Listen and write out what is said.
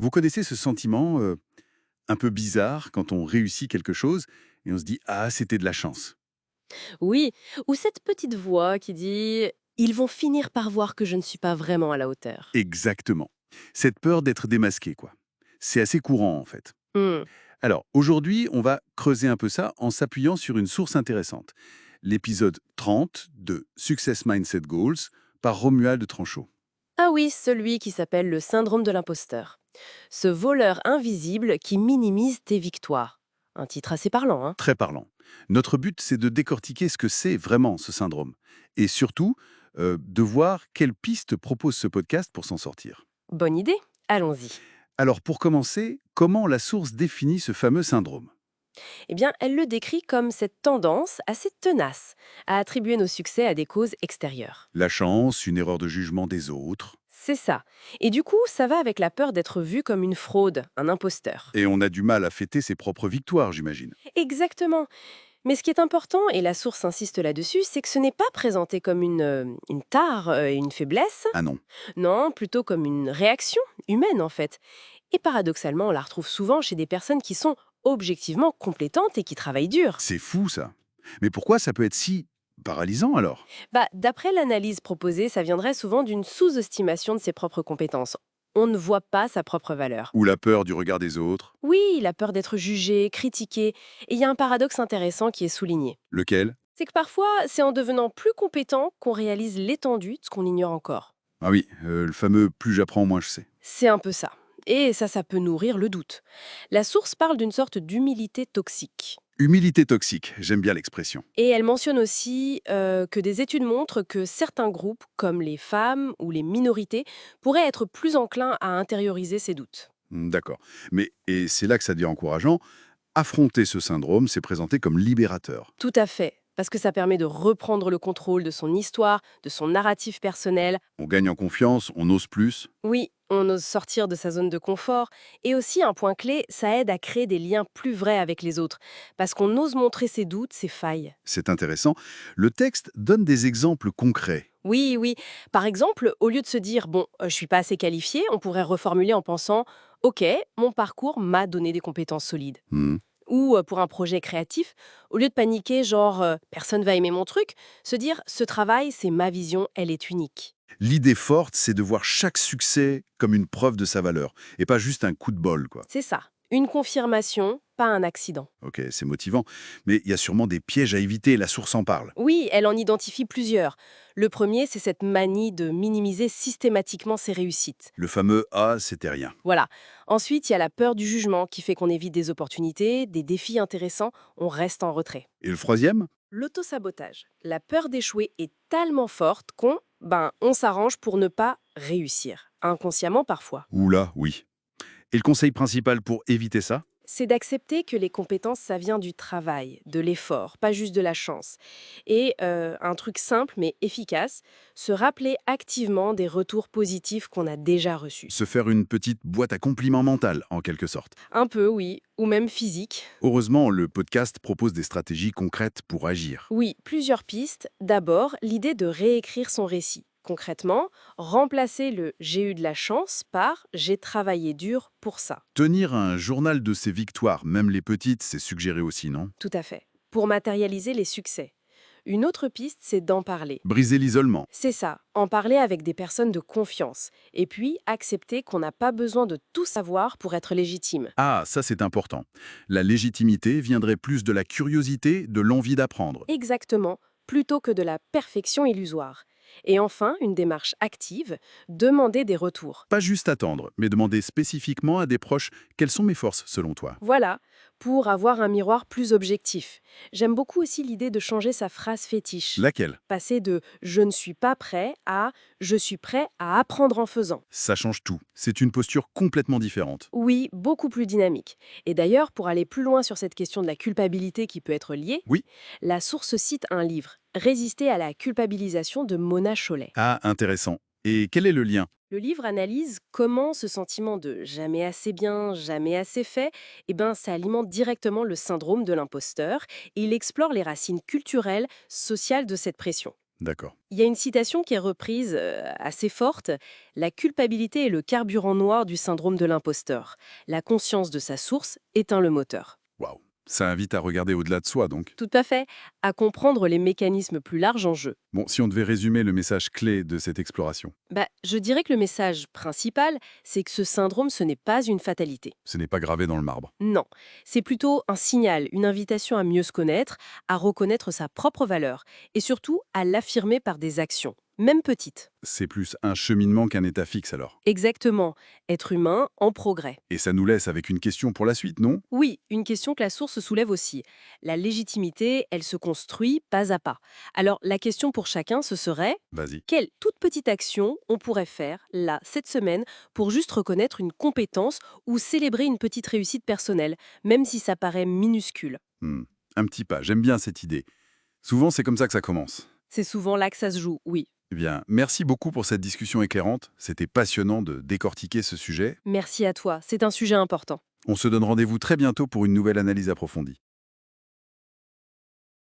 Vous connaissez ce sentiment un peu bizarre quand on réussit quelque chose et on se dit «Ah, c'était de la chance». Oui, ou cette petite voix qui dit: «Ils vont finir par voir que je ne suis pas vraiment à la hauteur». Exactement. Cette peur d'être démasqué, quoi. C'est assez courant, en fait. Mmh. Alors, aujourd'hui, on va creuser un peu ça en s'appuyant sur une source intéressante. L'épisode 30 de Success Mindset Goals par Romuald Tranchot. Ah oui, celui qui s'appelle le syndrome de l'imposteur. Ce voleur invisible qui minimise tes victoires. Un titre assez parlant, hein? Très parlant. Notre but, c'est de décortiquer ce que c'est vraiment ce syndrome. Et surtout, de voir quelles pistes propose ce podcast pour s'en sortir. Bonne idée? Allons-y. Alors, pour commencer, comment la source définit ce fameux syndrome? Eh bien, elle le décrit comme cette tendance assez tenace à attribuer nos succès à des causes extérieures. La chance, une erreur de jugement des autres. C'est ça. Et du coup, ça va avec la peur d'être vu comme une fraude, un imposteur. Et on a du mal à fêter ses propres victoires, j'imagine. Exactement. Mais ce qui est important, et la source insiste là-dessus, c'est que ce n'est pas présenté comme une tare et une faiblesse, Ah non, non, plutôt comme une réaction humaine en fait. Et paradoxalement, on la retrouve souvent chez des personnes qui sont objectivement compétentes et qui travaillent dur. c'est fou ça. Mais pourquoi ça peut être si paralysant alors? D'après l'analyse proposée, ça viendrait souvent d'une sous-estimation de ses propres compétences. On ne voit pas sa propre valeur. Ou la peur du regard des autres? Oui, la peur d'être jugé, critiqué, et il y a un paradoxe intéressant qui est souligné. Lequel? C'est que parfois, c'est en devenant plus compétent qu'on réalise l'étendue de ce qu'on ignore encore. Ah oui, le fameux «plus j'apprends, moins je sais». C'est un peu ça. Et ça peut nourrir le doute. La source parle d'une sorte d'humilité toxique. Humilité toxique, j'aime bien l'expression. Et elle mentionne aussi que des études montrent que certains groupes, comme les femmes ou les minorités, pourraient être plus enclins à intérioriser ces doutes. D'accord. Mais, et c'est là que ça devient encourageant, affronter ce syndrome, c'est présenté comme libérateur. Tout à fait. Parce que ça permet de reprendre le contrôle de son histoire, de son narratif personnel. On gagne en confiance, on ose plus. Oui, on ose sortir de sa zone de confort. Et aussi, un point clé, ça aide à créer des liens plus vrais avec les autres. Parce qu'on ose montrer ses doutes, ses failles. C'est intéressant. Le texte donne des exemples concrets. Oui, oui. Par exemple, au lieu de se dire bon, je suis pas assez qualifié, on pourrait reformuler en pensant ok, mon parcours m'a donné des compétences solides. Hmm. Ou pour un projet créatif, au lieu de paniquer genre personne va aimer mon truc, se dire ce travail, c'est ma vision, elle est unique. L'idée forte, c'est de voir chaque succès comme une preuve de sa valeur, et pas juste un coup de bol, quoi. C'est ça. Une confirmation, pas un accident. Ok, c'est motivant. Mais il y a sûrement des pièges à éviter, la source en parle. Oui, elle en identifie plusieurs. Le premier, c'est cette manie de minimiser systématiquement ses réussites. Le fameux «Ah, c'était rien». Voilà. Ensuite, il y a la peur du jugement qui fait qu'on évite des opportunités, des défis intéressants, on reste en retrait. Et le troisième? L'autosabotage. La peur d'échouer est tellement forte on s'arrange pour ne pas réussir. Inconsciemment parfois. Oula, oui. Et le conseil principal pour éviter ça? C'est d'accepter que les compétences, ça vient du travail, de l'effort, pas juste de la chance. Et un truc simple mais efficace, se rappeler activement des retours positifs qu'on a déjà reçus. Se faire une petite boîte à compliments mentale, en quelque sorte. Un peu, oui, ou même physique. Heureusement, le podcast propose des stratégies concrètes pour agir. Oui, plusieurs pistes. D'abord, l'idée de réécrire son récit. Concrètement, remplacer le j'ai eu de la chance par j'ai travaillé dur pour ça. Tenir un journal de ses victoires, même les petites, c'est suggéré aussi, non? Tout à fait. Pour matérialiser les succès. Une autre piste, c'est d'en parler. Briser l'isolement. C'est ça, en parler avec des personnes de confiance. Et puis, accepter qu'on n'a pas besoin de tout savoir pour être légitime. Ah, ça c'est important. La légitimité viendrait plus de la curiosité, de l'envie d'apprendre. Exactement, plutôt que de la perfection illusoire. Et enfin, une démarche active, demander des retours. Pas juste attendre, mais demander spécifiquement à des proches quelles sont mes forces selon toi. Voilà, pour avoir un miroir plus objectif. J'aime beaucoup aussi l'idée de changer sa phrase fétiche. Laquelle? Passer de je ne suis pas prêt à je suis prêt à apprendre en faisant. Ça change tout. C'est une posture complètement différente. Oui, beaucoup plus dynamique. Et d'ailleurs, pour aller plus loin sur cette question de la culpabilité qui peut être liée, Oui. la source cite un livre, Résister à la culpabilisation de Mona Chollet. Ah, intéressant. Et quel est le lien? Le livre analyse comment ce sentiment de jamais assez bien, jamais assez fait, ça alimente directement le syndrome de l'imposteur et il explore les racines culturelles, sociales de cette pression. D'accord. Il y a une citation qui est reprise assez forte. La culpabilité est le carburant noir du syndrome de l'imposteur. La conscience de sa source éteint le moteur. Waouh. Ça invite à regarder au-delà de soi, donc. Tout à fait, à comprendre les mécanismes plus larges en jeu. Bon, si on devait résumer le message clé de cette exploration, Je dirais que le message principal, c'est que ce syndrome, ce n'est pas une fatalité. ce n'est pas gravé dans le marbre. Non, c'est plutôt un signal, une invitation à mieux se connaître, à reconnaître sa propre valeur et surtout à l'affirmer par des actions, même petites. C'est plus un cheminement qu'un état fixe, alors. Exactement, être humain en progrès. Et ça nous laisse avec une question pour la suite, non? Oui, une question que la source soulève aussi. La légitimité, elle se construit pas à pas. Alors la question pour chacun, ce serait: Vas-y. quelle toute petite action on pourrait faire, là, cette semaine, pour juste reconnaître une compétence ou célébrer une petite réussite personnelle, même si ça paraît minuscule. Hmm. Un petit pas, j'aime bien cette idée. Souvent, c'est comme ça que ça commence. C'est souvent là que ça se joue, oui. Eh bien, merci beaucoup pour cette discussion éclairante. C'était passionnant de décortiquer ce sujet. Merci à toi, c'est un sujet important. On se donne rendez-vous très bientôt pour une nouvelle analyse approfondie.